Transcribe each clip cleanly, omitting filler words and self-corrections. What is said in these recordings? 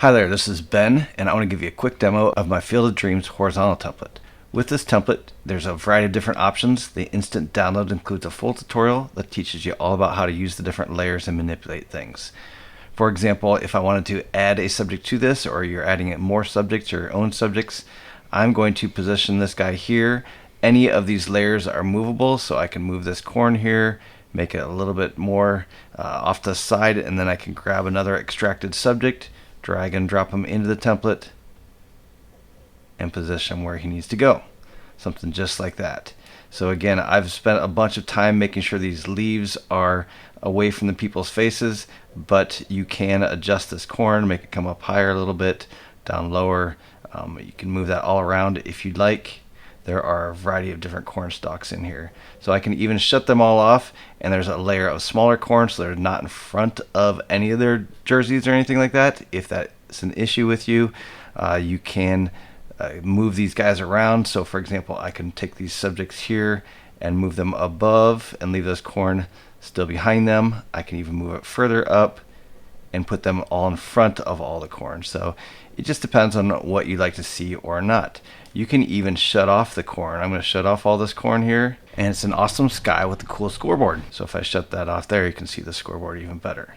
Hi there, this is Ben, and I want to give you a quick demo of my Field of Dreams horizontal template. With this template, there's a variety of different options. The instant download includes a full tutorial that teaches you all about how to use the different layers and manipulate things. For example, if I wanted to add a subject to this, or you're adding more subjects or your own subjects, I'm going to position this guy here. Any of these layers are movable, so I can move this corn here, make it a little bit more off the side, and then I can grab another extracted subject, drag and drop him into the template, and position him where he needs to go. Something just like that. So again, I've spent a bunch of time making sure these leaves are away from the people's faces, but you can adjust this corn, make it come up higher a little bit, down lower. You can move that all around if you'd like. There are a variety of different corn stalks in here. So I can even shut them all off, and there's a layer of smaller corn so they're not in front of any of their jerseys or anything like that. If that's an issue with you, you can move these guys around. So for example, I can take these subjects here and move them above and leave this corn still behind them. I can even move it further up and put them all in front of all the corn. So it just depends on what you'd like to see or not. You can even shut off the corn. I'm going to shut off all this corn here, and it's an awesome sky with a cool scoreboard. So if I shut that off there, you can see the scoreboard even better.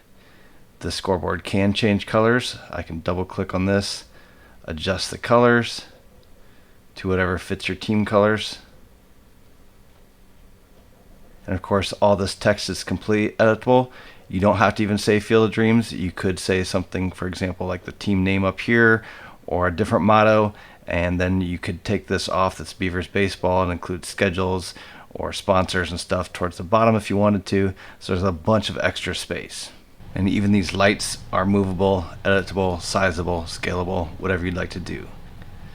The scoreboard can change colors. I can double click on this, adjust the colors to whatever fits your team colors. And of course, all this text is completely editable. You don't have to even say Field of Dreams. You could say something, for example, like the team name up here, or a different motto, and then you could take this off. That's Beavers Baseball, and include schedules or sponsors and stuff towards the bottom if you wanted to. So there's a bunch of extra space. And even these lights are movable, editable, sizable, scalable, whatever you'd like to do.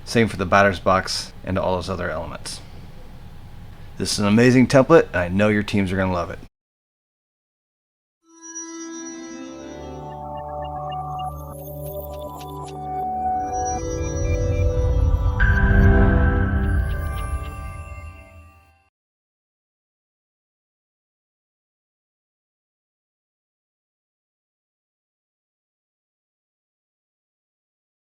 Same for the batter's box and all those other elements. This is an amazing template, and I know your teams are going to love it.